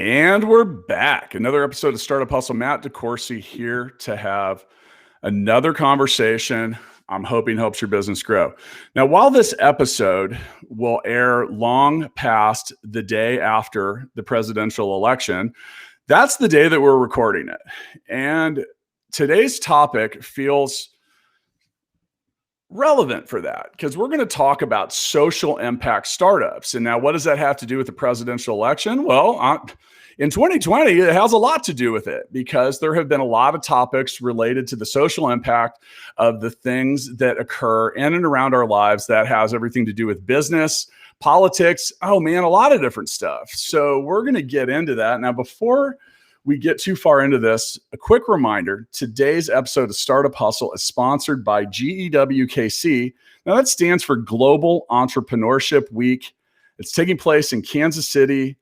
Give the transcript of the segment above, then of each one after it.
And we're back. Another episode of Startup Hustle. Matt DeCoursey here to have another conversation I'm hoping helps your business grow. Now, while this episode will air long past the day after the presidential election, that's the day that we're recording it. And today's topic feels relevant for that because we're going to talk about social impact startups. And now, what does that have to do with the presidential election? Well, in 2020, it has a lot to do with it because there have been a lot of topics related to the social impact of the things that occur in and around our lives that has everything to do with business, politics, a lot of different stuff. So we're going to get into that. Now, before we get too far into this, a quick reminder, today's episode of Startup Hustle is sponsored by GEWKC. Now that stands for Global Entrepreneurship Week. It's taking place in Kansas City,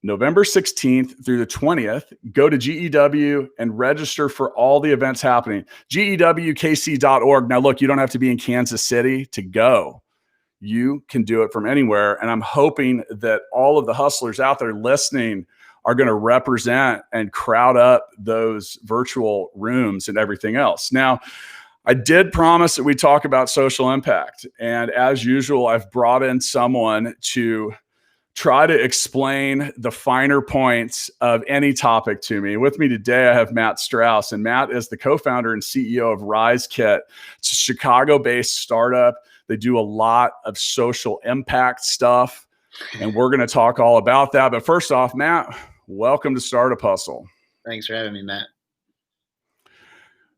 November 16th through the 20th. Go to GEW and register for all the events happening. GEWKC.org. Now look, you don't have to be in Kansas City to go. You can do it from anywhere. And I'm hoping that all of the hustlers out there listening are going to represent and crowd up those virtual rooms and everything else. Now, I did promise that we talk about social impact. And as usual, I've brought in someone to try to explain the finer points of any topic to me. With me today, I have Matt Strauss, and Matt is the co-founder and CEO of RiseKit. It's a Chicago-based startup. They do a lot of social impact stuff, and we're going to talk all about that. But first off, Matt, welcome to Startup Hustle. Thanks for having me, Matt.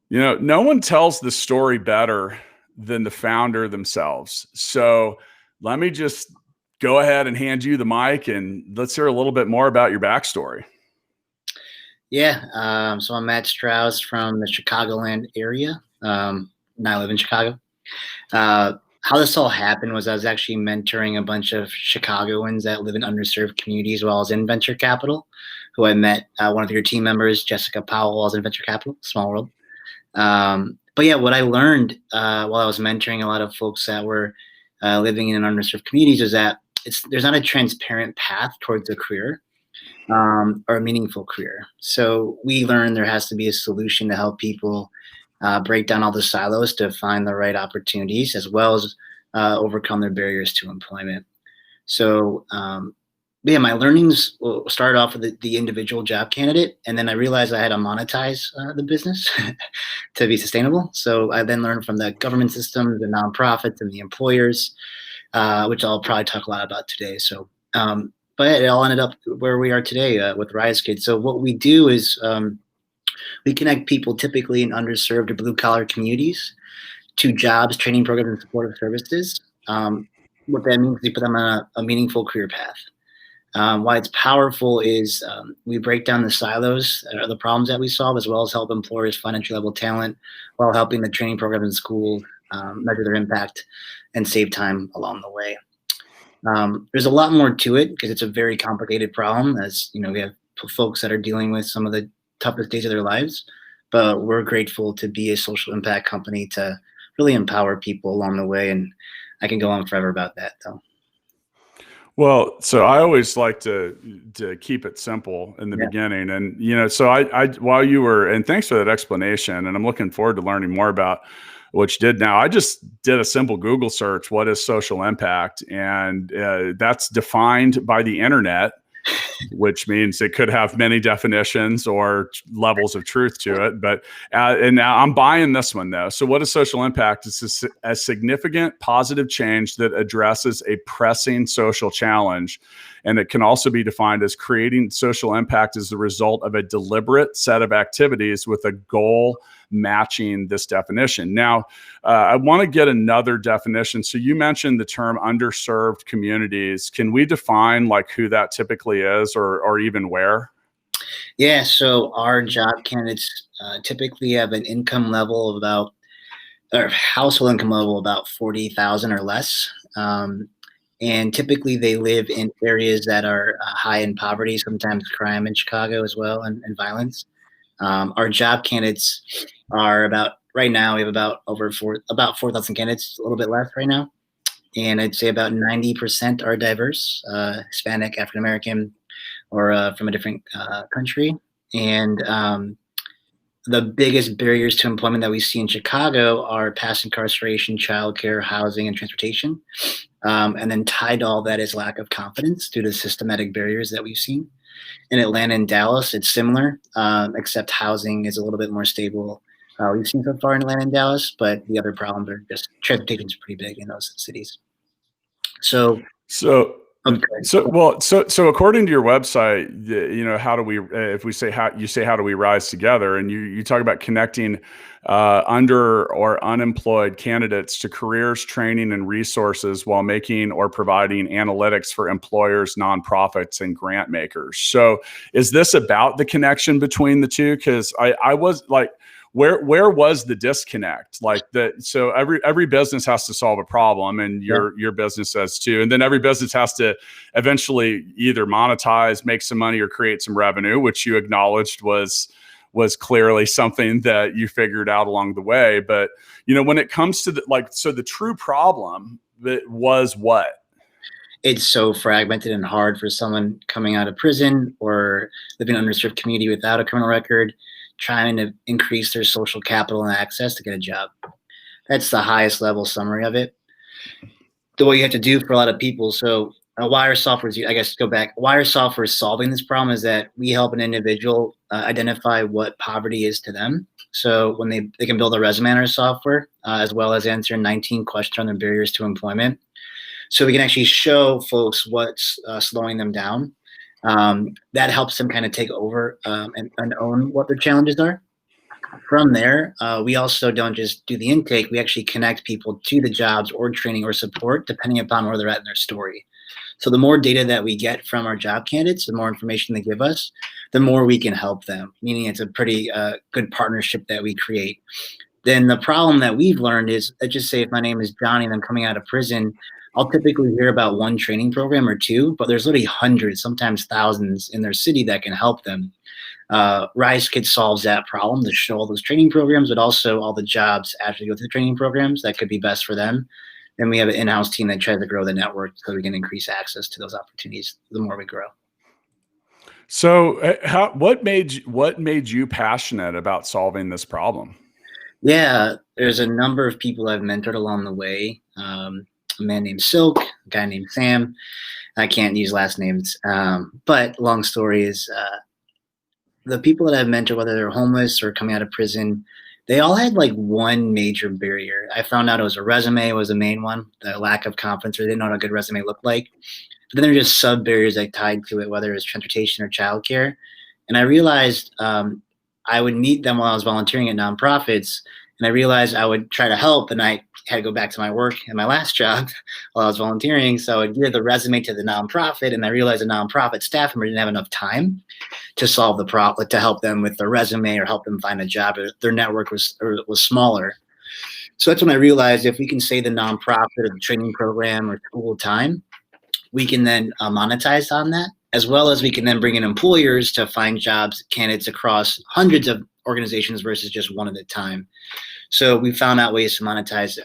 You know, no one tells the story better than the founder themselves. So let me just go ahead and hand you the mic and let's hear a little bit more about your backstory. Yeah. So I'm Matt Strauss from the Chicagoland area. Now I live in Chicago. How this all happened was I was actually mentoring a bunch of Chicagoans that live in underserved communities while I was in venture capital, who I met one of your team members, Jessica Powell, while I was in venture capital, small world. But yeah, what I learned while I was mentoring a lot of folks that were living in underserved communities is that there's not a transparent path towards a career or a meaningful career. So we learned there has to be a solution to help people break down all the silos to find the right opportunities, as well as overcome their barriers to employment. So my learnings started off with the individual job candidate, and then I realized I had to monetize the business to be sustainable. So I then learned from the government systems, the nonprofits, and the employers, which I'll probably talk a lot about today. So, but it all ended up where we are today with RiseKit. So what we do is we connect people typically in underserved or blue-collar communities to jobs, training programs, and supportive services. What that means is we put them on a meaningful career path. Why it's powerful is we break down the silos, the problems that we solve, as well as help employers find entry-level talent while helping the training programs in school measure their impact and save time along the way. There's a lot more to it because it's a very complicated problem. As you know, we have folks that are dealing with some of the toughest days of their lives, but we're grateful to be a social impact company to really empower people along the way. And I can go on forever about that, though. Well, so I always like to keep it simple in the beginning. And, so I while you were, and thanks for that explanation, and I'm looking forward to learning more about what you did now. I just did a simple Google search. What is social impact? And that's defined by the internet, which means it could have many definitions or levels of truth to it. But and now I'm buying this one, though. So what is social impact? It's a significant positive change that addresses a pressing social challenge. And it can also be defined as creating social impact as the result of a deliberate set of activities with a goal matching this definition. Now, I want to get another definition. So you mentioned the term underserved communities. Can we define like who that typically is or even where? Yeah, so our job candidates typically have an income level of about, or household income level about 40,000 or less. And typically they live in areas that are high in poverty, sometimes crime in Chicago as well, and violence. Our job candidates are right now we have about 4,000 candidates, a little bit less right now. And I'd say about 90% are diverse, Hispanic, African-American, or from a different country. And the biggest barriers to employment that we see in Chicago are past incarceration, childcare, housing, and transportation. And then tied to all that is lack of confidence due to systematic barriers that we've seen. In Atlanta and Dallas, it's similar, except housing is a little bit more stable. We've seen so far in Atlanta and Dallas, but the other problems are just transportation is pretty big in those cities. So, So, okay. so according to your website, how do we, if we say how do we rise together, and you talk about connecting under or unemployed candidates to careers, training, and resources while making or providing analytics for employers, nonprofits, and grant makers. So, is this about the connection between the two? Because I was like, where was the disconnect? So every business has to solve a problem, and your business does too. And then every business has to eventually either monetize, make some money, or create some revenue, which you acknowledged was clearly something that you figured out along the way. But when it comes to the true problem, that was what? It's so fragmented and hard for someone coming out of prison or living in an underserved community without a criminal record, trying to increase their social capital and access to get a job. That's the highest level summary of it. What you have to do for a lot of people. So why our software is solving this problem is that we help an individual identify what poverty is to them. So when they can build a resume on our software, as well as answer 19 questions on their barriers to employment. So we can actually show folks what's slowing them down. That helps them kind of take over and own what their challenges are. From there, we also don't just do the intake. We actually connect people to the jobs or training or support, depending upon where they're at in their story. So the more data that we get from our job candidates, the more information they give us, the more we can help them, meaning it's a pretty good partnership that we create. Then the problem that we've learned is, let's just say if my name is Johnny and I'm coming out of prison, I'll typically hear about one training program or two, but there's literally hundreds, sometimes thousands in their city that can help them. RiseKit solves that problem to show all those training programs, but also all the jobs after you go through the training programs that could be best for them. Then we have an in-house team that tries to grow the network so we can increase access to those opportunities the more we grow. So what made you passionate about solving this problem? Yeah, there's a number of people I've mentored along the way. A man named Silk, a guy named Sam. I can't use last names, but long story is the people that I've mentored, whether they're homeless or coming out of prison, they all had like one major barrier. I found out it was a resume was the main one, the lack of confidence, or they didn't know what a good resume looked like. But then there are just sub barriers that tied to it, whether it's transportation or childcare. And I realized I would meet them while I was volunteering at nonprofits, and I realized I would try to help, and I had to go back to my work at my last job while I was volunteering. So I would give the resume to the nonprofit, and I realized the nonprofit staff member didn't have enough time to solve the problem, to help them with their resume or help them find a job. Their network was smaller. So that's when I realized if we can save the nonprofit or the training program or school time, we can then monetize on that, as well as we can then bring in employers to find jobs, candidates across hundreds of organizations versus just one at a time. So we found out ways to monetize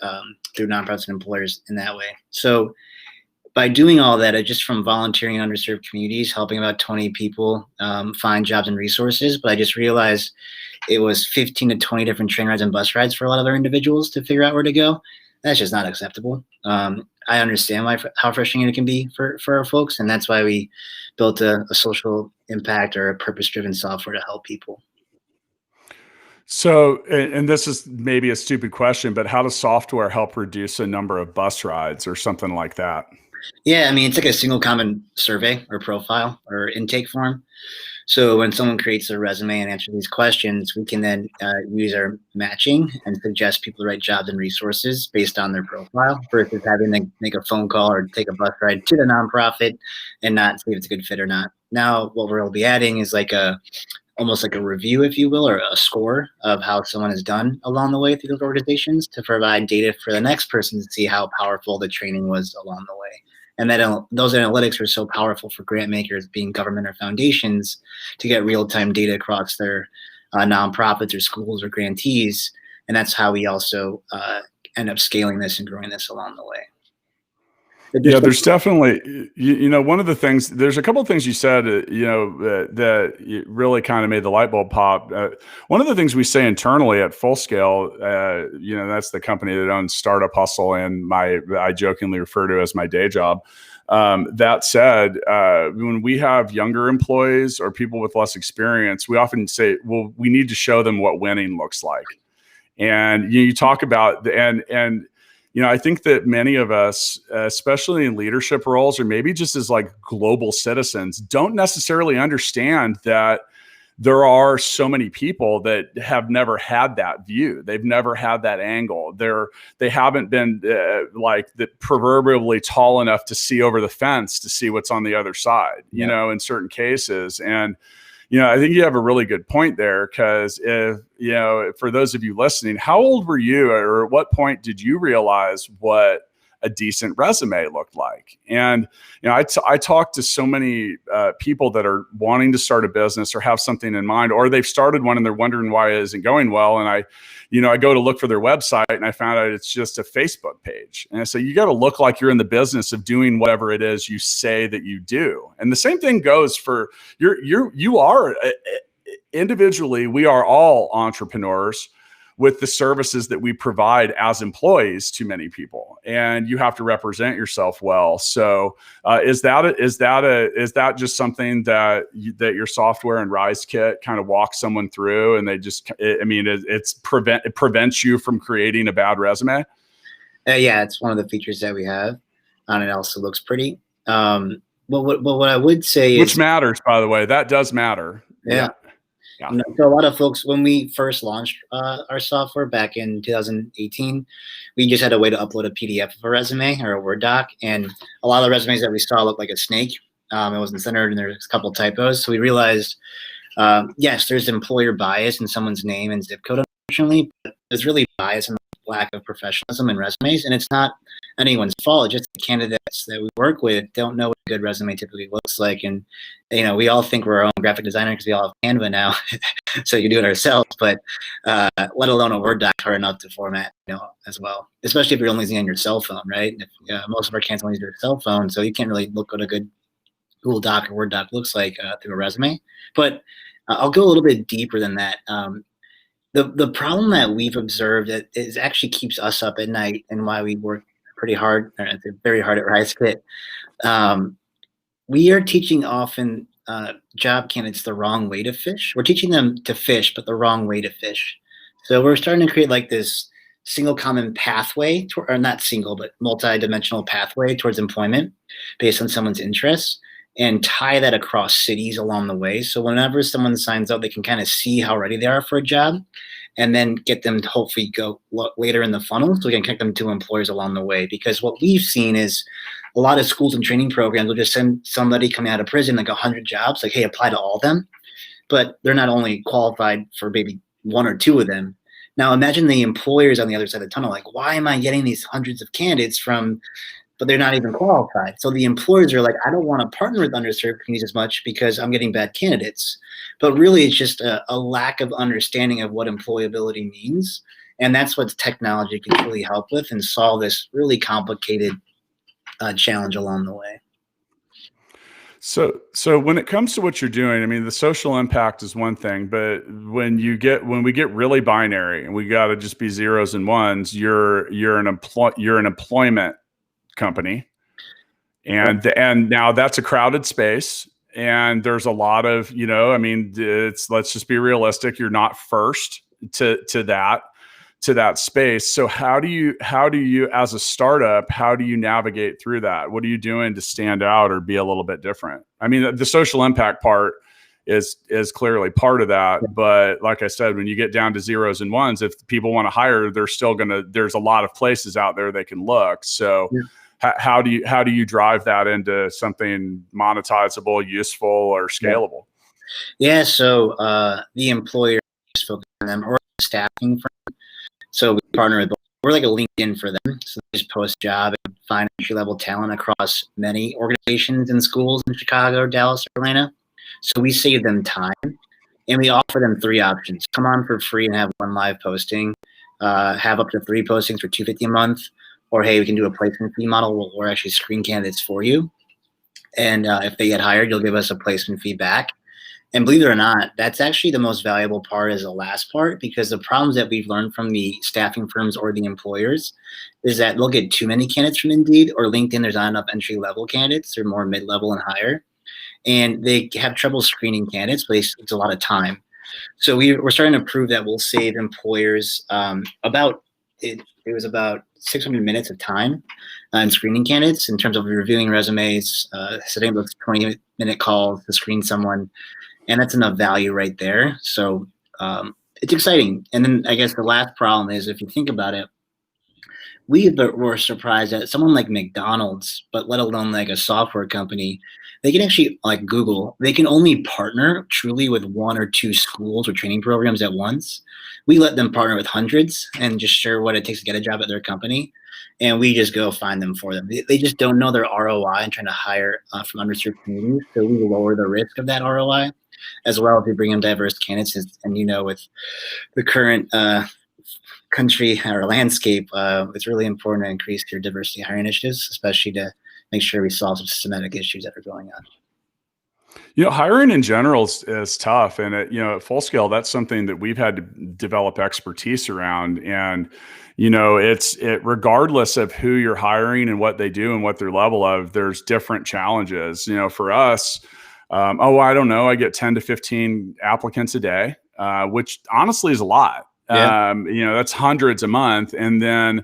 through nonprofits and employers in that way. So by doing all that, just from volunteering in underserved communities, helping about 20 people find jobs and resources, but I just realized it was 15 to 20 different train rides and bus rides for a lot of our individuals to figure out where to go. That's just not acceptable. I understand how frustrating it can be for our folks, and that's why we built a social impact or a purpose-driven software to help people. So, and this is maybe a stupid question, but how does software help reduce the number of bus rides or something like that? Yeah, I mean, it's like a single common survey or profile or intake form. So when someone creates a resume and answers these questions, we can then use our matching and suggest people the right jobs and resources based on their profile versus having to make a phone call or take a bus ride to the nonprofit and not see if it's a good fit or not. Now, what we'll be adding is almost like a review, if you will, or a score of how someone has done along the way through those organizations to provide data for the next person to see how powerful the training was along the way. And that those analytics are so powerful for grant makers, being government or foundations, to get real-time data across their nonprofits or schools or grantees. And that's how we also end up scaling this and growing this along the way. Yeah, there's definitely, one of the things, there's a couple of things you said, that really kind of made the light bulb pop. One of the things we say internally at Full Scale, that's the company that owns Startup Hustle and I jokingly refer to as my day job. That said, when we have younger employees or people with less experience, we often say, well, we need to show them what winning looks like. And you talk about I think that many of us, especially in leadership roles, or maybe just as like global citizens, don't necessarily understand that there are so many people that have never had that view. They've never had that angle. They haven't been proverbially tall enough to see over the fence to see what's on the other side, in certain cases. And I think you have a really good point there, because for those of you listening, how old were you, or at what point did you realize what a decent resume looked like? And, I talk to so many people that are wanting to start a business or have something in mind, or they've started one and they're wondering why it isn't going well. And I go to look for their website and I found out it's just a Facebook page. And I say, you got to look like you're in the business of doing whatever it is you say that you do. And the same thing goes for you are individually, we are all entrepreneurs with the services that we provide as employees to many people, and you have to represent yourself well. So is that just something that your software and RiseKit kind of walk someone through, and it prevents you from creating a bad resume? Yeah, it's one of the features that we have, and it also looks pretty. But what I would say is, which matters, by the way, that does matter. Yeah. So a lot of folks, when we first launched our software back in 2018, we just had a way to upload a PDF of a resume or a Word doc, and a lot of the resumes that we saw looked like a snake. It wasn't centered, and there's a couple of typos. So we realized, yes, there's employer bias in someone's name and zip code, unfortunately, but there's really bias in the lack of professionalism in resumes, and it's not anyone's fault. It's just the candidates that we work with don't know what a good resume typically looks like. And, we all think we're our own graphic designer because we all have Canva now. So you do it ourselves, but let alone a Word doc hard enough to format, as well, especially if you're only using it on your cell phone, right? Most of our candidates only use their cell phone, so you can't really look what a good Google Doc or Word doc looks like through a resume. But I'll go a little bit deeper than that. The problem that we've observed that is actually keeps us up at night, and why we work pretty hard, or very hard at RiseKit. We are teaching often job candidates the wrong way to fish. We're teaching them to fish, but the wrong way to fish. So we're starting to create like this single common pathway, or not single, but multi-dimensional pathway towards employment based on someone's interests, and tie that across cities along the way. So whenever someone signs up, they can kind of see how ready they are for a job, and then get them to hopefully go later in the funnel, so we can connect them to employers along the way. Because what we've seen is a lot of schools and training programs will just send somebody coming out of prison like 100 jobs, like, hey, apply to all of them. But they're not only qualified for maybe one or two of them. Now imagine the employers on the other side of the tunnel, like, why am I getting these hundreds of candidates but they're not even qualified? So the employers are like, I don't want to partner with underserved communities as much because I'm getting bad candidates. But really, it's just a lack of understanding of what employability means. And that's what technology can really help with and solve this really complicated challenge along the way. So when it comes to what you're doing, I mean, the social impact is one thing, but when we get really binary and we got to just be zeros and ones, you're an employment company, and now that's a crowded space, and there's a lot of, let's just be realistic, you're not first to that space. So how do you as a startup, how do you navigate through that? What are you doing to stand out or be a little bit different? I mean, the social impact part is clearly part of that, but like I said, when you get down to zeros and ones, if people want to hire, there's a lot of places out there they can look. So how do you drive that into something monetizable, useful, or scalable? Yeah, so the employer is focused on them, or staffing firm. So we partner with, we're like a LinkedIn for them. So they just post job and find entry-level talent across many organizations and schools in Chicago, Dallas, or Atlanta. So we save them time, and we offer them 3 options: come on for free and have 1 live posting, have up to 3 postings for $250 a month, or hey, we can do a placement fee model where we're actually screen candidates for you. And if they get hired, you'll give us a placement fee back. And believe it or not, that's actually the most valuable part is the last part, because the problems that we've learned from the staffing firms or the employers is that they'll get too many candidates from Indeed, or LinkedIn, there's not enough entry-level candidates. They're more mid-level and higher. And they have trouble screening candidates, but it's a lot of time. So we're starting to prove that we'll save employers it was about 600 minutes of time in screening candidates in terms of reviewing resumes, setting up those 20-minute calls to screen someone. And that's enough value right there. So it's exciting. And then I guess the last problem is, if you think about it, we were surprised that someone like McDonald's, but let alone like a software company, they can actually, like Google, they can only partner truly with 1 or 2 schools or training programs at once. We let them partner with hundreds and just share what it takes to get a job at their company. And we just go find them for them. They just don't know their ROI and trying to hire from underserved communities. So we lower the risk of that ROI, as well as we bring in diverse candidates. And with the current country or landscape, it's really important to increase your diversity hiring initiatives, especially to make sure we solve some systematic issues that are going on. Hiring in general is tough. And at Full Scale, that's something that we've had to develop expertise around. And, it's regardless of who you're hiring and what they do and what their level of, there's different challenges. For us, I don't know, I get 10 to 15 applicants a day, which honestly is a lot. Yeah. That's hundreds a month. And then,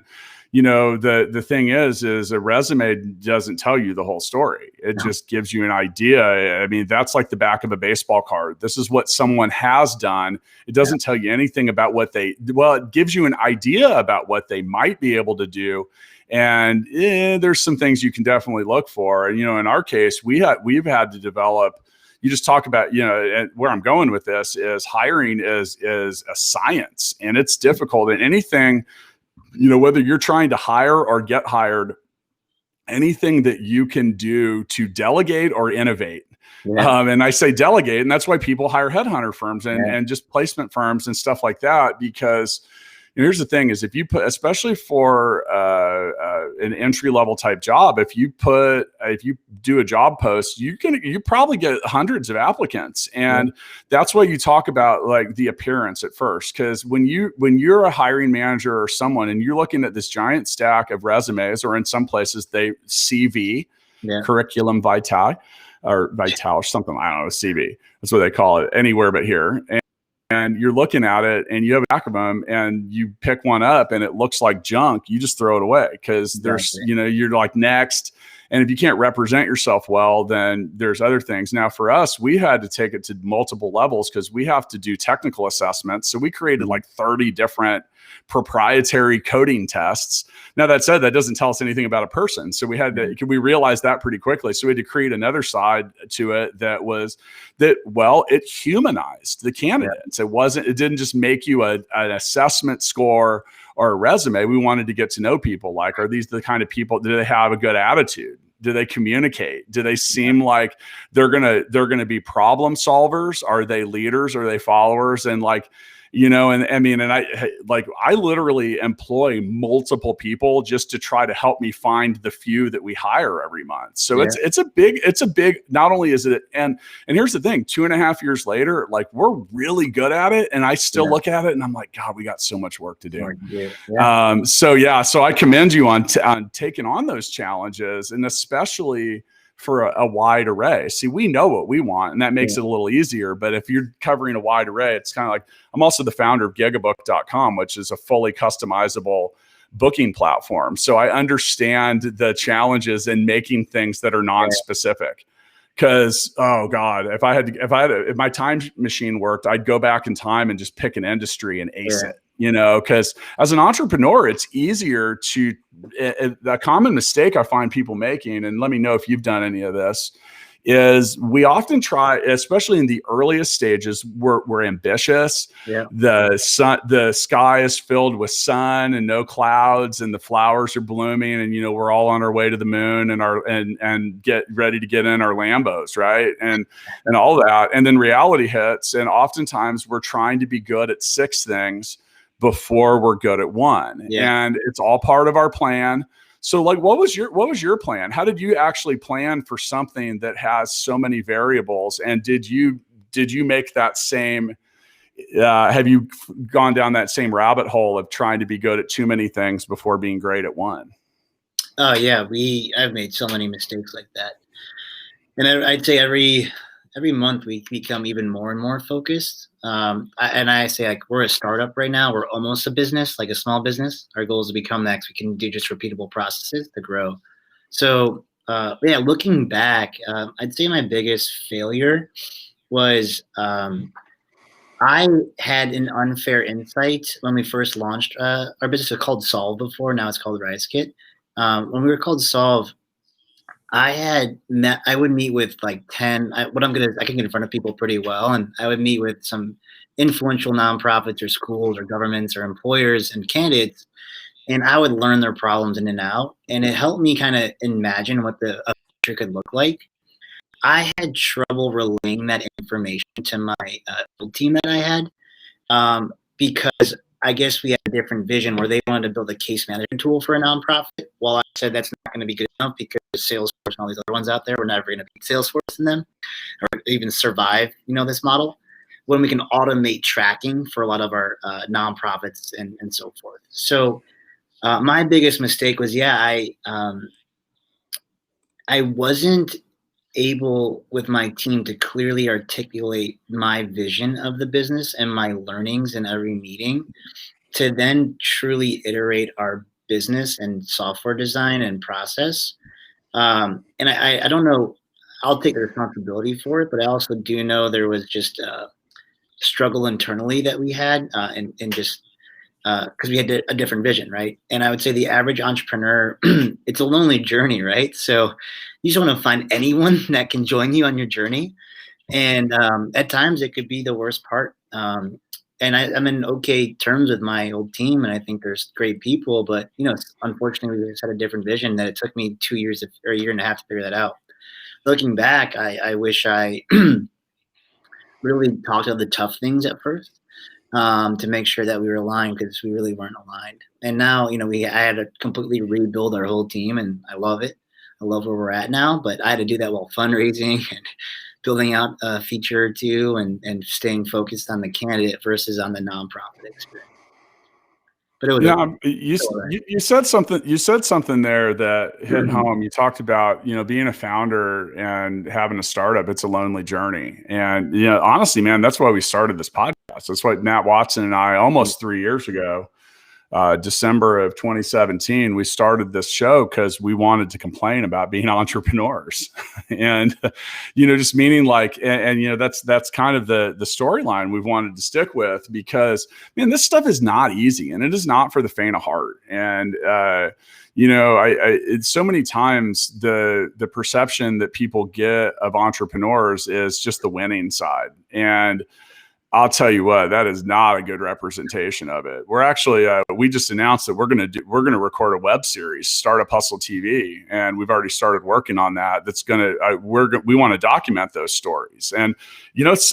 the thing is a resume doesn't tell you the whole story. It just gives you an idea. I mean, that's like the back of a baseball card. This is what someone has done. It doesn't tell you anything about it gives you an idea about what they might be able to do. And there's some things you can definitely look for. And, in our case, we've had to develop. You just talk about, and where I'm going with this is hiring is a science, and it's difficult. And anything, whether you're trying to hire or get hired, anything that you can do to delegate or innovate. Yeah. And I say delegate, and that's why people hire headhunter firms and just placement firms and stuff like that, because here's the thing is, if you put, especially for an entry-level type job, if you do a job post, you probably get hundreds of applicants. And that's why you talk about like the appearance at first. Cause when you're a hiring manager or someone and you're looking at this giant stack of resumes, or in some places they CV, curriculum vitae or something, I don't know, CV. That's what they call it anywhere but here. And you're looking at it and you have a back of them and you pick one up and it looks like junk, you just throw it away because there's, you're like next. And if you can't represent yourself well, then there's other things. Now for us, we had to take it to multiple levels because we have to do technical assessments. So we created like 30 different proprietary coding tests. Now that said, that doesn't tell us anything about a person. So we realized that pretty quickly. So we had to create another side to it it humanized the candidates. It didn't just make you an assessment score or a resume. We wanted to get to know people. Like, are these the kind of people, do they have a good attitude? Do they communicate? Do they seem like they're gonna be problem solvers? Are they leaders? Are they followers? And like, I literally employ multiple people just to try to help me find the few that we hire every month. So it's a big, not only is it, and here's the thing, 2.5 years later, like we're really good at it. And I still look at it and I'm like, God, we got so much work to do. So I commend you on taking on those challenges, and especially for a wide array. See, we know what we want, and that makes it a little easier. But if you're covering a wide array, it's kind of like, I'm also the founder of gigabook.com, which is a fully customizable booking platform. So I understand the challenges in making things that are non-specific. Because, oh God, if my time machine worked, I'd go back in time and just pick an industry and ace it. Because as an entrepreneur, it's easier to, a common mistake I find people making, and let me know if you've done any of this, is we often try, especially in the earliest stages, we're ambitious. The sky is filled with sun and no clouds, and the flowers are blooming, and we're all on our way to the moon and get ready to get in our Lambos, right? And all that. And then reality hits, and oftentimes we're trying to be good at 6 things before we're good at 1. And it's all part of our plan. So like, what was your plan? How did you actually plan for something that has so many variables? And did you make that same, have you gone down that same rabbit hole of trying to be good at too many things before being great at one? Oh yeah, I've made so many mistakes like that. And I'd say every month we become even more and more focused. I say, like, we're a startup right now. We're almost a business, like a small business. Our goal is to become that, 'cause we can do just repeatable processes to grow. So yeah, looking back, I'd say my biggest failure was I had an unfair insight when we first launched our business. It's called Solve before. Now it's called RiseKit. When we were called Solve, I would meet with like 10, I can get in front of people pretty well. And I would meet with some influential nonprofits or schools or governments or employers and candidates. And I would learn their problems in and out. And it helped me kind of imagine what a future could look like. I had trouble relaying that information to my team that I had, because I guess we had a different vision where they wanted to build a case management tool for a nonprofit. Well, I said that's not going to be good enough because Salesforce and all these other ones out there, we're never going to beat Salesforce in them or even survive, this model, when we can automate tracking for a lot of our nonprofits and so forth. So my biggest mistake was, I wasn't able with my team to clearly articulate my vision of the business and my learnings in every meeting to then truly iterate our business and software design and process. And I don't know, I'll take the responsibility for it, but I also do know there was just a struggle internally that we had, and just because we had a different vision, right? And I would say the average entrepreneur, it's a lonely journey, right? So you just want to find anyone that can join you on your journey. And at times it could be the worst part. And I'm in okay terms with my old team, and I think there's great people, but unfortunately we just had a different vision that it took me 2 years or a year and a half to figure that out. Looking back, I wish I really talked about the tough things at first, to make sure that we were aligned, because we really weren't aligned. And now, I had to completely rebuild our whole team, and I love it. I love where we're at now, but I had to do that while fundraising and building out a feature or two and staying focused on the candidate versus on the nonprofit experience. But it was you said something there that hit home. You talked about, being a founder and having a startup. It's a lonely journey. And, honestly, man, that's why we started this podcast. That's why Matt Watson and I, almost 3 years ago, December of 2017, we started this show because we wanted to complain about being entrepreneurs. And, just meaning like, and that's kind of the storyline we've wanted to stick with, because, man, this stuff is not easy, and it is not for the faint of heart. And, it's so many times the perception that people get of entrepreneurs is just the winning side. And I'll tell you what, that is not a good representation of it. We're actually, we just announced that we're going to record a web series, Startup Hustle TV, and we've already started working on that. That's going to, we want to document those stories. And,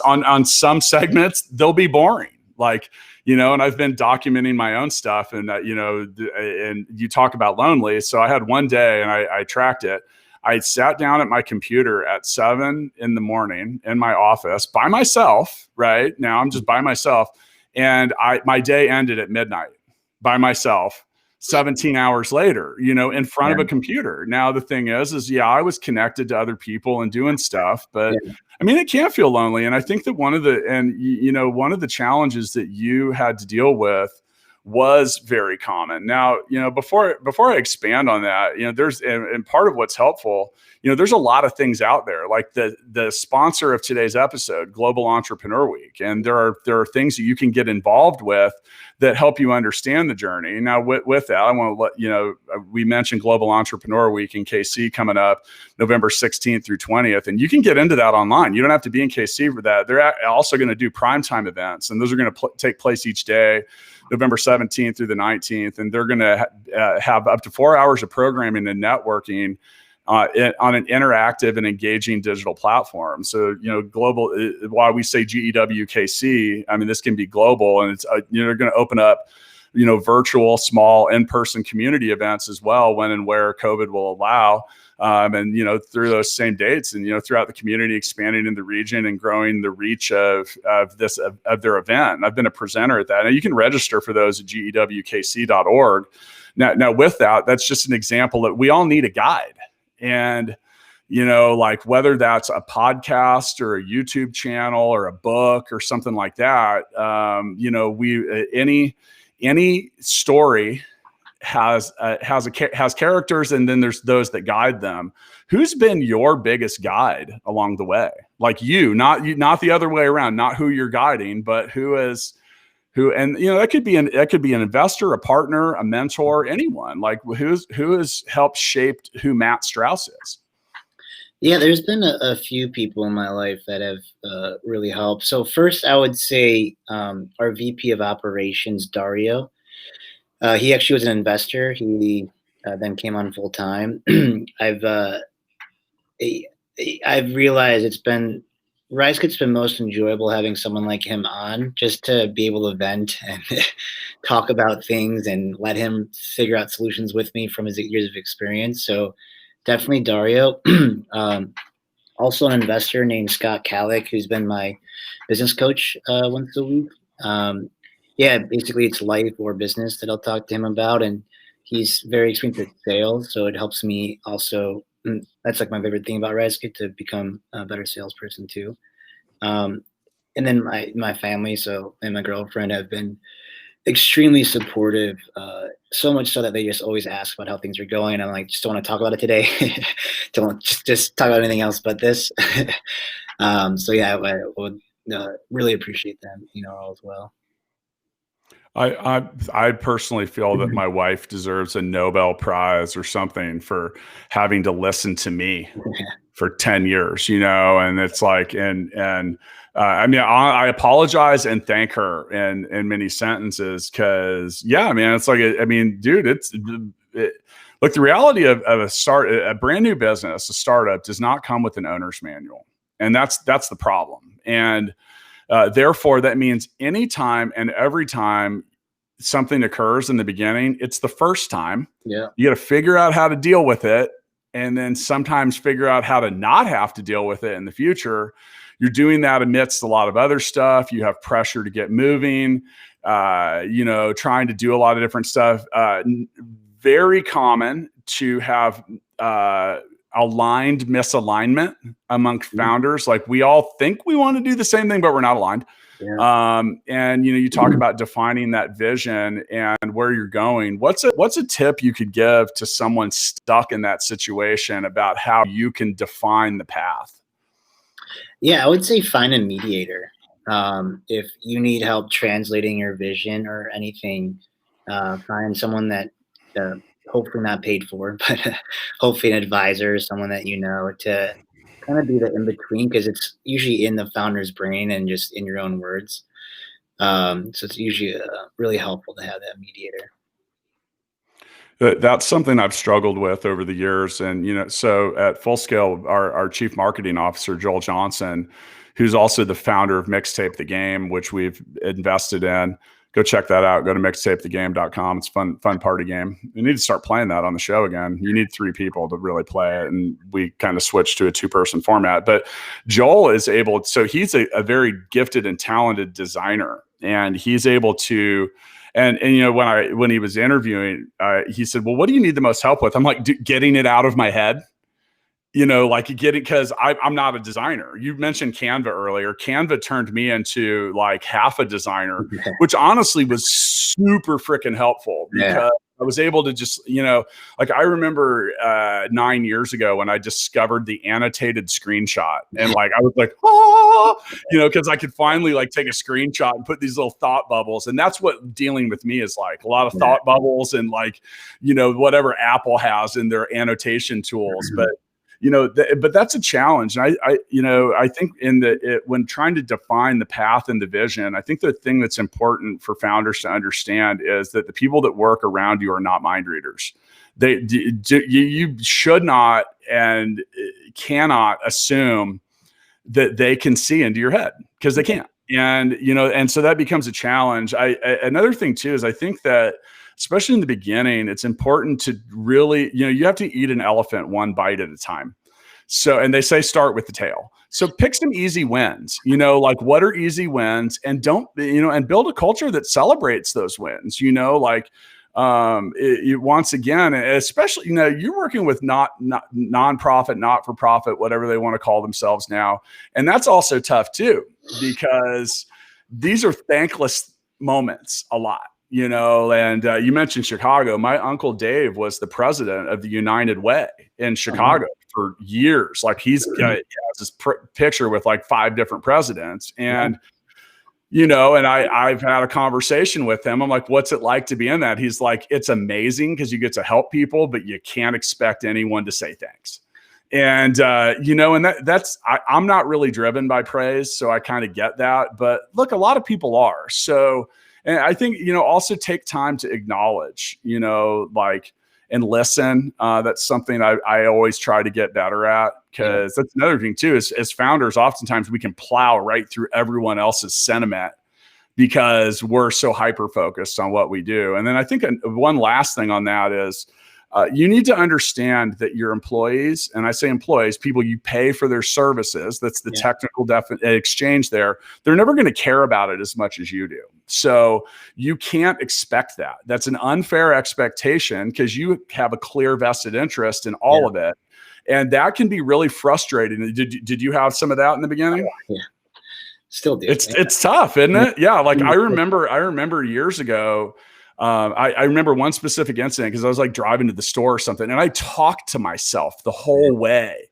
on some segments, they'll be boring. Like, and I've been documenting my own stuff, and and you talk about lonely. So I had one day, and I tracked it. I sat down at my computer at 7 a.m. in my office by myself. Right now, I'm just by myself, and my day ended at midnight by myself. 17 hours later, in front of a computer. Now the thing is, I was connected to other people and doing stuff, but I mean, it can feel lonely. And I think that one of the challenges that you had to deal with was very common. Now, before I expand on that, there's, and part of what's helpful, there's a lot of things out there, like the sponsor of today's episode, Global Entrepreneur Week. And there are things that you can get involved with that help you understand the journey. Now, with that, I want to let we mentioned Global Entrepreneur Week in KC coming up November 16th through 20th, and you can get into that online. You don't have to be in KC for that. They're also going to do primetime events, and those are going to take place each day, November 17th through the 19th, and they're going to have up to 4 hours of programming and networking on an interactive and engaging digital platform. So, global, why we say GEWKC, I mean, this can be global, and it's, they're going to open up virtual small in-person community events as well, when and where COVID will allow. And, through those same dates and, throughout the community, expanding in the region and growing the reach of their event. And I've been a presenter at that. And you can register for those at gewkc.org. Now with that, that's just an example that we all need a guide. And, like whether that's a podcast or a YouTube channel or a book or something like that, any story has characters, and then there's those that guide them. Who's been your biggest guide along the way? Like not the other way around, not who you're guiding, but who, and that could be an investor, a partner, a mentor, anyone. Like who has helped shape who Matt Strauss is? Yeah, there's been a few people in my life that have really helped. So first, I would say our VP of operations, Dario. He actually was an investor. He then came on full time. I've realized RiseKit's been most enjoyable having someone like him on, just to be able to vent and talk about things and let him figure out solutions with me from his years of experience. So definitely Dario. Also an investor named Scott Kalick, who's been my business coach once a week. Basically it's life or business that I'll talk to him about, and he's very experienced at sales, so it helps me also. That's like my favorite thing about RiseKit, to become a better salesperson too. And then my family, and my girlfriend have been extremely supportive, so much so that they just always ask about how things are going, and I'm like, just don't want to talk about it today. Don't just talk about anything else but this. I would really appreciate them, all as well. I personally feel that my wife deserves a Nobel Prize or something for having to listen to me for 10 years, and it's like, I apologize and thank her in many sentences, because it's like, dude, look, the reality of a brand new business, a startup, does not come with an owner's manual. And that's the problem. And therefore, that means anytime and every time something occurs in the beginning, it's the first time. Yeah. You got to figure out how to deal with it, and then sometimes figure out how to not have to deal with it in the future. You're doing that amidst a lot of other stuff. You have pressure to get moving, trying to do a lot of different stuff. Very common to have aligned misalignment amongst founders. Like, we all think we want to do the same thing, but we're not aligned. Yeah. You talk about defining that vision and where you're going. What's a tip you could give to someone stuck in that situation about how you can define the path? Yeah, I would say find a mediator. If you need help translating your vision or anything, find someone that hopefully not paid for, but hopefully an advisor, someone that to kind of be the in-between, because it's usually in the founder's brain and just in your own words. So it's usually really helpful to have that mediator. That's something I've struggled with over the years. And, so at Full Scale, our chief marketing officer, Joel Johnson, who's also the founder of Mixtape the Game, which we've invested in. Go check that out. Go to mixtapethegame.com. It's a fun party game. You need to start playing that on the show again. You need 3 people to really play it. And we kind of switched to a 2-person format. But Joel is able, so he's a very gifted and talented designer. And he's able to, and when he was interviewing, he said, well, what do you need the most help with? I'm like, getting it out of my head. Because I'm not a designer. You mentioned Canva earlier. Canva turned me into like half a designer, which honestly was super freaking helpful, because I was able to just, I remember 9 years ago when I discovered the annotated screenshot, and I was like, because I could finally take a screenshot and put these little thought bubbles. And that's what dealing with me is like, a lot of thought bubbles and whatever Apple has in their annotation tools. But but that's a challenge. And I think when trying to define the path and the vision, I think the thing that's important for founders to understand is that the people that work around you are not mind readers. You should not and cannot assume that they can see into your head, because they can't. And, and so that becomes a challenge. Another thing too, is I think that especially in the beginning, it's important to really, you have to eat an elephant one bite at a time. So, and they say start with the tail. So pick some easy wins, like what are easy wins, and don't, and build a culture that celebrates those wins, once again, especially, you're working with not nonprofit, not-for-profit, whatever they want to call themselves now. And that's also tough too, because these are thankless moments a lot, and you mentioned Chicago. My uncle Dave was the president of the United Way in Chicago for years. Like he has this picture with like 5 different presidents. And and I've had a conversation with him. I'm like, what's it like to be in that? He's like, it's amazing because you get to help people, but you can't expect anyone to say thanks. And, and I'm not really driven by praise. So I kind of get that, but look, a lot of people are. So, and I think, also take time to acknowledge, and listen. That's something I always try to get better at, because that's another thing too, is as founders, oftentimes we can plow right through everyone else's sentiment because we're so hyper-focused on what we do. And then I think one last thing on that is you need to understand that your employees, and I say employees, people you pay for their services, that's the technical exchange there, they're never going to care about it as much as you do. So you can't expect that. That's an unfair expectation because you have a clear vested interest in all of it. And that can be really frustrating. Did you have some of that in the beginning? Yeah. Still do. It's tough, isn't it? Yeah. Like I remember years ago, I remember one specific incident because I was like driving to the store or something, and I talked to myself the whole way.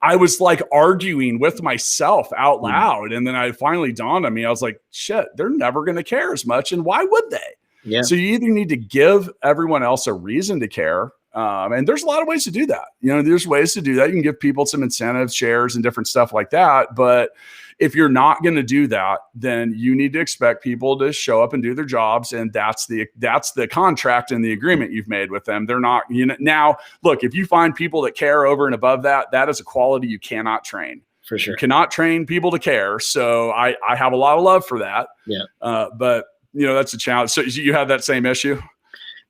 I was like arguing with myself out loud. And then I finally dawned on me. I was like, shit, they're never going to care as much. And why would they? Yeah. So you either need to give everyone else a reason to care. And there's a lot of ways to do that. There's ways to do that. You can give people some incentives, shares, and different stuff like that. But if you're not going to do that, then you need to expect people to show up and do their jobs. And that's the contract and the agreement you've made with them. They're not, now look, if you find people that care over and above that, that is a quality you cannot train. For sure. You cannot train people to care. So I have a lot of love for that. Yeah. But that's a challenge. So you have that same issue?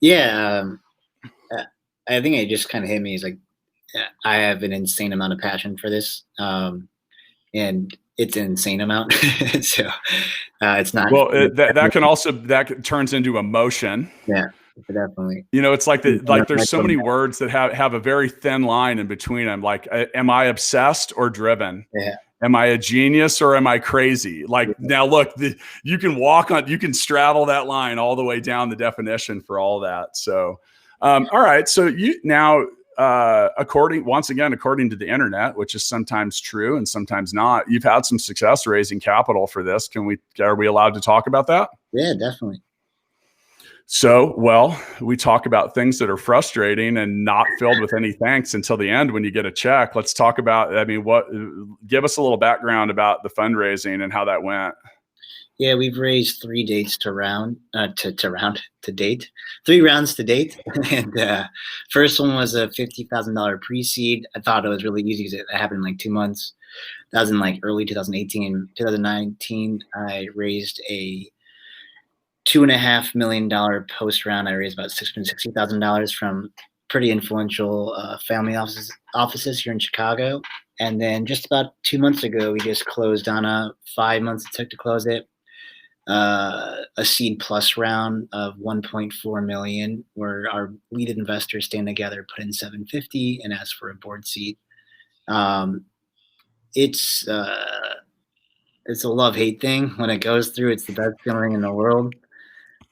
Yeah. I think it just kind of hit me. It's like, I have an insane amount of passion for this. And it's an insane amount. So it's not. Well, that turns into emotion. Yeah, definitely. It's like there's so many words that have a very thin line in between them. Like, am I obsessed or driven? Yeah. Am I a genius or am I crazy? Like now look, you can straddle that line all the way down the definition for all that. So, all right. So according to the internet, which is sometimes true and sometimes not, you've had some success raising capital for this. Are we allowed to talk about that? Yeah, definitely. So, well, we talk about things that are frustrating and not filled with any thanks until the end when you get a check. Let's talk about, give us a little background about the fundraising and how that went. Yeah, we've raised 3 dates to date. 3 rounds to date. And first one was a $50,000 pre-seed. I thought it was really easy because it happened in like 2 months. That was in like early 2018. 2019, I raised a $2.5 million post round. I raised about $660,000 from pretty influential family offices here in Chicago. And then just about 2 months ago, we just closed on 5 months it took to close it. A seed plus round of 1.4 million, where our lead investors stand together, put in 750 and ask for a board seat. It's a love-hate thing. When it goes through, it's the best feeling in the world.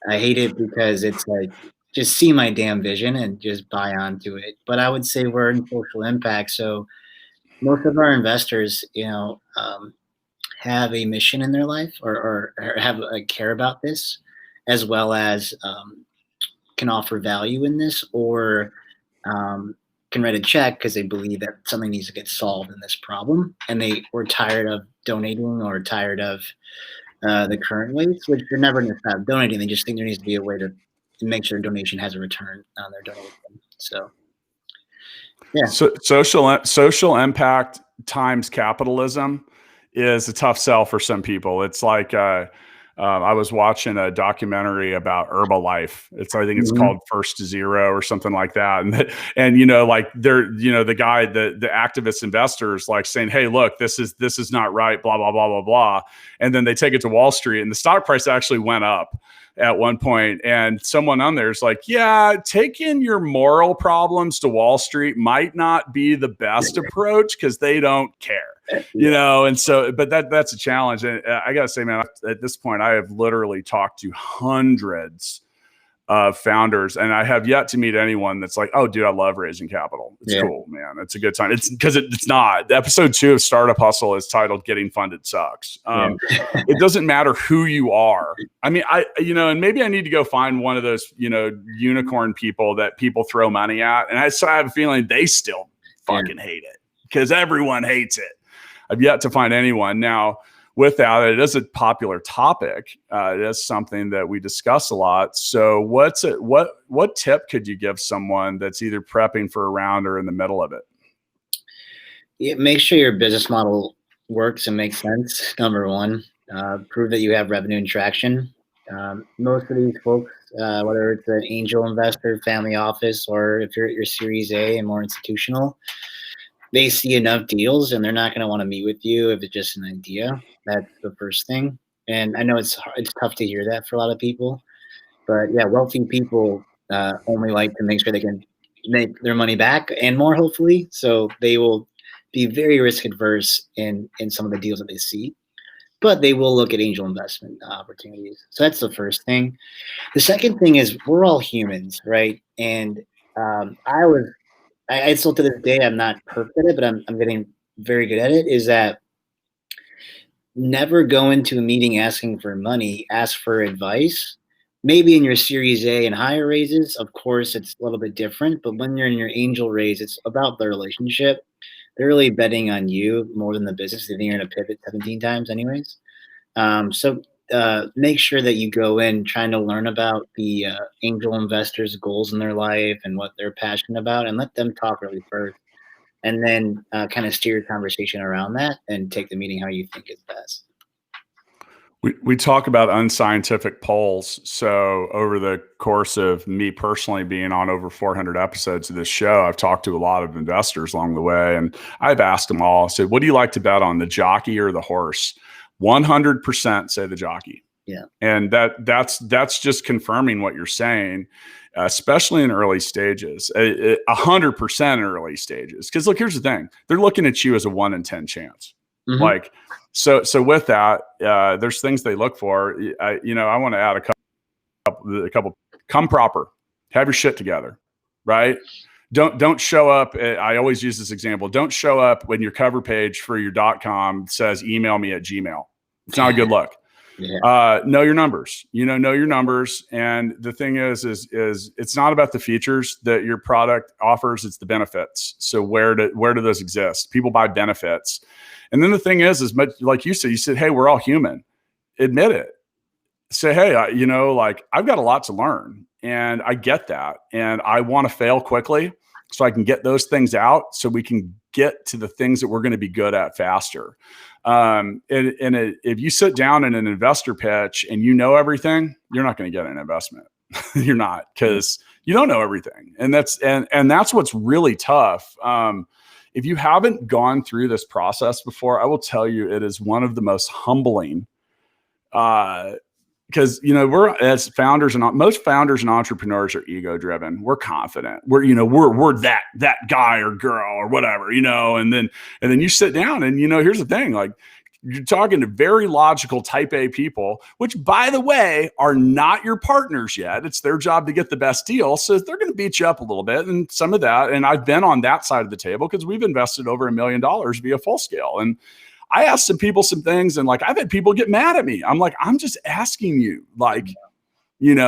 I hate it because it's like, just see my damn vision and just buy onto it. But I would say we're in social impact. So most of our investors, have a mission in their life or have care about this, as well as can offer value in this, or can write a check because they believe that something needs to get solved in this problem, and they were tired of donating or tired of the current ways, which you're never going to stop donating. They just think there needs to be a way to make sure donation has a return on their donation. So, yeah. So social impact times capitalism is a tough sell for some people. It's like, I was watching a documentary about Herbalife. I think it's called First to Zero or something like that. And like the guy, the activist investors like saying, hey, look, this is not right, blah, blah, blah, blah, blah. And then they take it to Wall Street and the stock price actually went up at one point. And someone on there is like, yeah, taking your moral problems to Wall Street might not be the best approach because they don't care. And so, but that's a challenge. And I got to say, man, at this point, I have literally talked to hundreds of founders, and I have yet to meet anyone that's like, oh, dude, I love raising capital. It's cool, man. It's a good time. It's because it's not. Episode 2 of Startup Hustle is titled Getting Funded Sucks. It doesn't matter who you are. I mean, and maybe I need to go find one of those, unicorn people that people throw money at. And I have a feeling they still fucking hate it because everyone hates it. I've yet to find anyone. Now, with that, it is a popular topic. It is something that we discuss a lot. So what tip could you give someone that's either prepping for a round or in the middle of it? Yeah, make sure your business model works and makes sense. Number one, prove that you have revenue and traction. Most of these folks, whether it's an angel investor, family office, or if you're at your Series A and more institutional, they see enough deals and they're not going to want to meet with you if it's just an idea. That's the first thing. And I know it's tough to hear that for a lot of people, but yeah, wealthy people only like to make sure they can make their money back and more, hopefully. So they will be very risk adverse in some of the deals that they see, but they will look at angel investment opportunities. So that's the first thing. The second thing is we're all humans, right? And I still to this day, I'm not perfect at it, but I'm getting very good at it, is that never go into a meeting asking for money, ask for advice. Maybe in your Series A and higher raises, of course, it's a little bit different, but when you're in your angel raise, it's about the relationship. They're really betting on you more than the business. They think you're going to pivot 17 times anyways. So make sure that you go in trying to learn about the angel investors' goals in their life and what they're passionate about, and let them talk really first, and then kind of steer your conversation around that and take the meeting how you think is best. We talk about unscientific polls. So over the course of me personally being on over 400 episodes of this show, I've talked to a lot of investors along the way, and I've asked them all, I said, what do you like to bet on, the jockey or the horse? 100% say the jockey. Yeah. And that's just confirming what you're saying, especially in early stages, 100% in early stages. Because look, here's the thing. They're looking at you as a 1 in 10 chance. Mm-hmm. Like, so with that, there's things they look for. I want to add a couple, come proper, have your shit together, right? Don't show up. I always use this example. Don't show up when your cover page for your .com says email me at Gmail. It's not a good look. Yeah. Know your numbers, know your numbers. And the thing is it's not about the features that your product offers. It's the benefits. So where do those exist? People buy benefits. And then the thing is much like you said, hey, we're all human. Admit it. Say, hey, I've got a lot to learn and I get that. And I want to fail quickly so I can get those things out so we can get to the things that we're going to be good at faster. If you sit down in an investor pitch and you know everything, you're not going to get an investment. You're not, because you don't know everything. And that's what's really tough. If you haven't gone through this process before, I will tell you, it is one of the most humbling, because we're, as founders, and most founders and entrepreneurs are ego driven. We're confident. We're that guy or girl or whatever, and then you sit down and here's the thing, like, you're talking to very logical type A people, which, by the way, are not your partners yet. It's their job to get the best deal. So they're going to beat you up a little bit, and some of that. And I've been on that side of the table because we've invested over $1 million via Full Scale. And I asked some people some things, and like, I've had people get mad at me. I'm like, I'm just asking you, like, but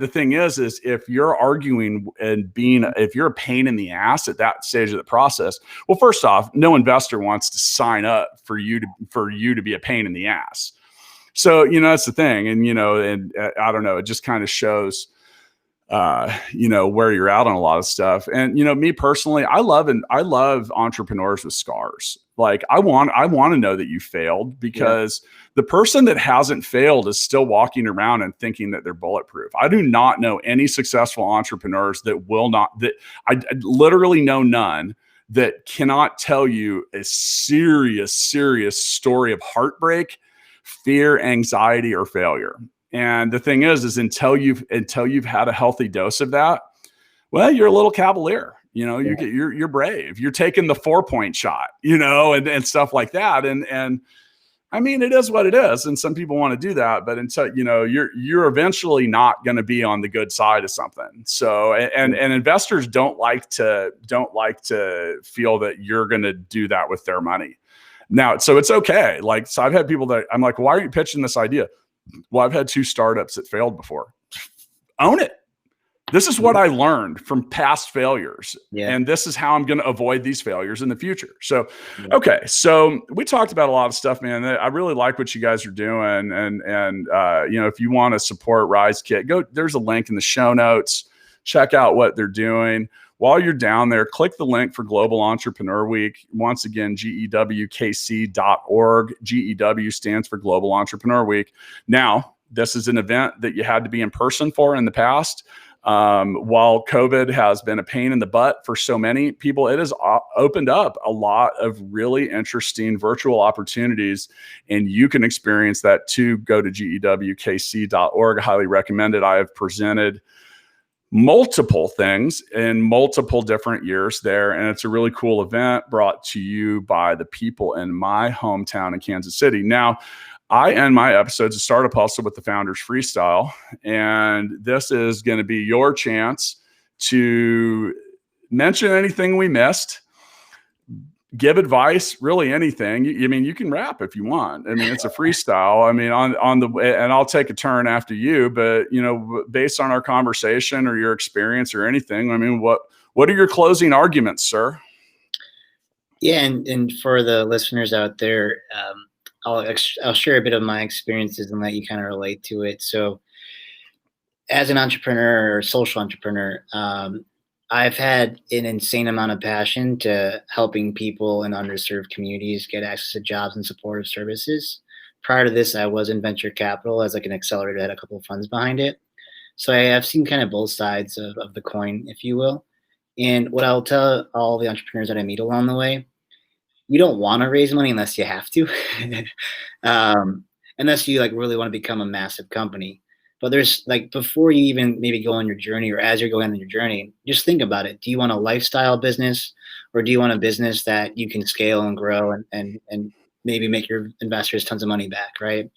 the thing is if you're arguing and if you're a pain in the ass at that stage of the process, well, first off, no investor wants to sign up for you to be a pain in the ass. So, that's the thing. And, I don't know, it just kind of shows, where you're at on a lot of stuff. And, me personally, I love entrepreneurs with scars. Like I want to know that you failed, because the person that hasn't failed is still walking around and thinking that they're bulletproof. I do not know any successful entrepreneurs that will not, that I literally know none that cannot tell you a serious story of heartbreak, fear, anxiety, or failure. And the thing is until you've had a healthy dose of that, well, you're a little cavalier. You're brave. You're taking the 4-point shot, and stuff like that. And I mean, it is what it is. And some people want to do that, but until, you're eventually not going to be on the good side of something. So, and investors don't like to feel that you're going to do that with their money. Now, so it's okay. Like, so I've had people that I'm like, why are you pitching this idea? Well, I've had 2 startups that failed before. Own it. This is what I learned from past failures. And this is how I'm going to avoid these failures in the future. So, okay. So we talked about a lot of stuff, man. I really like what you guys are doing. And if you want to support RiseKit, there's a link in the show notes. Check out what they're doing. While you're down there, click the link for Global Entrepreneur Week. Once again, gewkc.org. GEW stands for Global Entrepreneur Week. Now, this is an event that you had to be in person for in the past. While COVID has been a pain in the butt for so many people, it has opened up a lot of really interesting virtual opportunities, and you can experience that too. Go to gewkc.org. I highly recommend it. I have presented multiple things in multiple different years there, and it's a really cool event brought to you by the people in my hometown in Kansas City. Now, I end my episodes of Startup Hustle with the Founders Freestyle, and this is going to be your chance to mention anything we missed, give advice, really anything. You can rap if you want. I mean, it's a freestyle. I mean, on the and I'll take a turn after you, but based on our conversation or your experience or anything, I mean, what are your closing arguments, sir? Yeah, and for the listeners out there, I'll share a bit of my experiences and let you kind of relate to it. So, as an entrepreneur or social entrepreneur, I've had an insane amount of passion to helping people in underserved communities get access to jobs and supportive services. Prior to this, I was in venture capital as like an accelerator, had a couple of funds behind it. So I have seen kind of both sides of the coin, if you will. And what I'll tell all the entrepreneurs that I meet along the way, you don't want to raise money unless you have to, unless you like really want to become a massive company. But there's like, before you even maybe go on your journey, or as you're going on your journey, just think about it. Do you want a lifestyle business, or do you want a business that you can scale and grow and maybe make your investors tons of money back, right?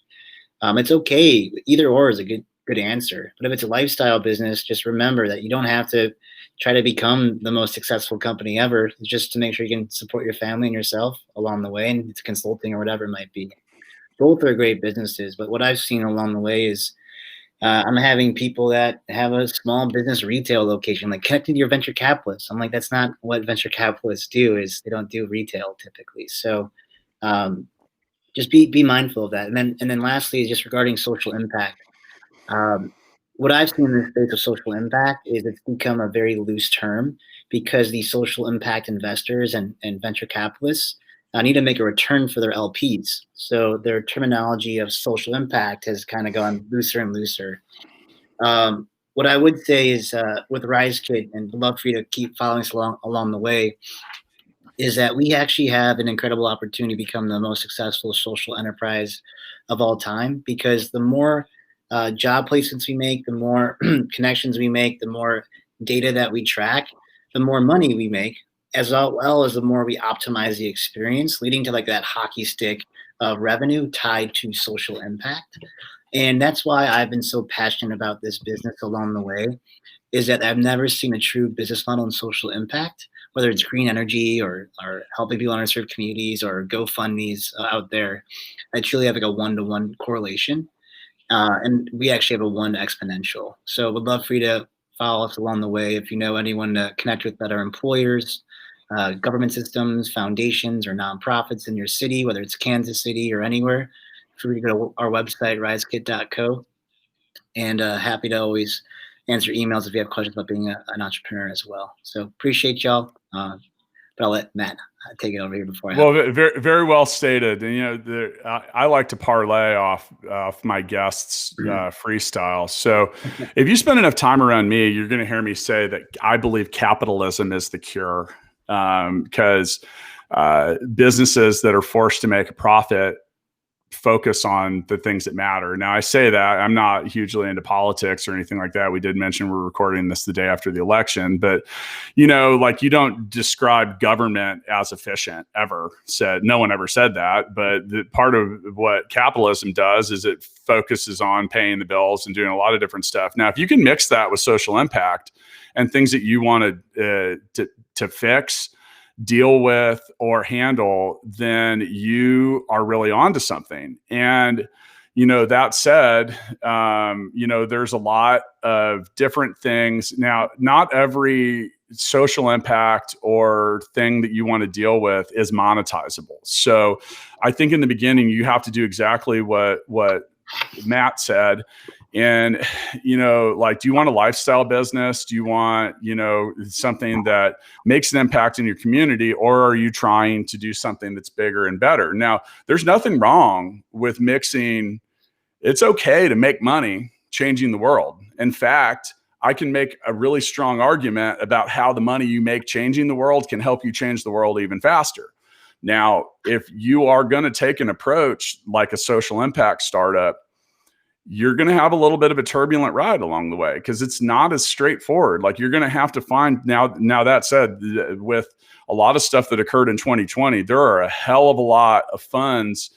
It's okay. Either or is a good answer. But if it's a lifestyle business, just remember that you don't have to try to become the most successful company ever, just to make sure you can support your family and yourself along the way. And it's consulting or whatever it might be. Both are great businesses. But what I've seen along the way is I'm having people that have a small business retail location, like connecting to your venture capitalists. I'm like, that's not what venture capitalists do. Is they don't do retail typically. So just be mindful of that. And then lastly, just regarding social impact. What I've seen in the space of social impact is it's become a very loose term, because these social impact investors and venture capitalists need to make a return for their LPs. So their terminology of social impact has kind of gone looser and looser. What I would say is with RiseKit, and I'd love for you to keep following us along the way, is that we actually have an incredible opportunity to become the most successful social enterprise of all time, because the more job placements we make, the more connections we make, the more data that we track, the more money we make, as well as the more we optimize the experience, leading to like that hockey stick of revenue tied to social impact. And that's why I've been so passionate about this business along the way, is that I've never seen a true business model in social impact, whether it's green energy or helping people in underserved communities or GoFundMe's out there. I truly have like a one-to-one correlation. And we actually have a 1 exponential. So would love for you to follow us along the way. If you know anyone to connect with that are employers, government systems, foundations, or nonprofits in your city, whether it's Kansas City or anywhere, feel free to go to our website, risekit.co. And happy to always answer emails if you have questions about being an entrepreneur as well. So appreciate y'all. but I'll let Matt take it over here before I. Well, very, very well stated. And, I like to parlay off my guests' freestyle. So if you spend enough time around me, you're going to hear me say that I believe capitalism is the cure, because businesses that are forced to make a profit focus on the things that matter. Now, I say that I'm not hugely into politics or anything like that. We did mention we're recording this the day after the election, but you don't describe government as efficient ever. No one ever said that, but part of what capitalism does is it focuses on paying the bills and doing a lot of different stuff. Now, if you can mix that with social impact and things that you want to fix, deal with, or handle, then you are really onto something. And, that said, there's a lot of different things. Now, not every social impact or thing that you want to deal with is monetizable. So I think in the beginning, you have to do exactly what Matt said. And, do you want a lifestyle business? Do you want, something that makes an impact in your community, or are you trying to do something that's bigger and better? Now, there's nothing wrong with mixing. It's okay to make money changing the world. In fact, I can make a really strong argument about how the money you make changing the world can help you change the world even faster. Now, if you are going to take an approach like a social impact startup, you're going to have a little bit of a turbulent ride along the way, because it's not as straightforward. Like, you're going to have to find now that said, with a lot of stuff that occurred in 2020, there are a hell of a lot of funds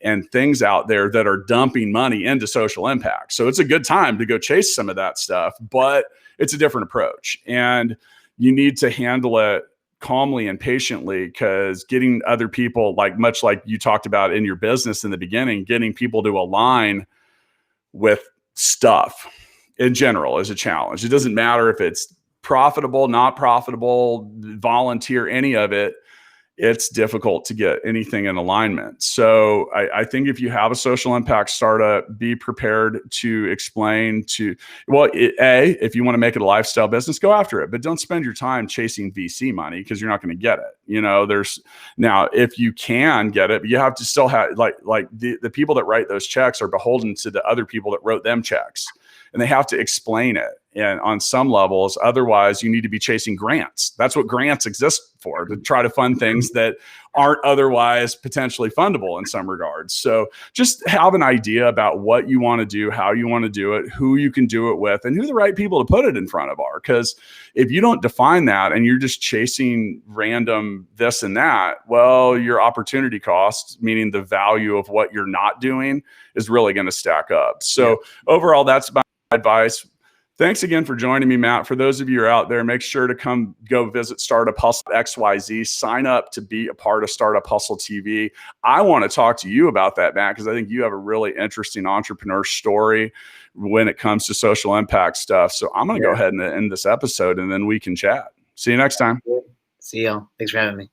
and things out there that are dumping money into social impact. So it's a good time to go chase some of that stuff, but it's a different approach, and you need to handle it calmly and patiently, because getting other people, much like you talked about in your business in the beginning, getting people to align with stuff in general is a challenge. It doesn't matter if it's profitable, not profitable, volunteer, any of it. It's difficult to get anything in alignment. So I think if you have a social impact startup, be prepared to explain if you want to make it a lifestyle business, go after it, but don't spend your time chasing VC money, because you're not going to get it. Now, if you can get it, but you have to still have the people that write those checks are beholden to the other people that wrote them checks, and they have to explain it. And on some levels, otherwise you need to be chasing grants. That's what grants exist for, to try to fund things that aren't otherwise potentially fundable in some regards. So just have an idea about what you want to do, how you want to do it, who you can do it with, and who the right people to put it in front of are. Because if you don't define that and you're just chasing random this and that, well, your opportunity cost, meaning the value of what you're not doing, is really going to stack up. So overall, that's my advice. Thanks again for joining me, Matt. For those of you who are out there, make sure to go visit Startup Hustle XYZ. Sign up to be a part of Startup Hustle TV. I want to talk to you about that, Matt, because I think you have a really interesting entrepreneur story when it comes to social impact stuff. So I'm going to go ahead and end this episode, and then we can chat. See you next time. See y'all. Thanks for having me.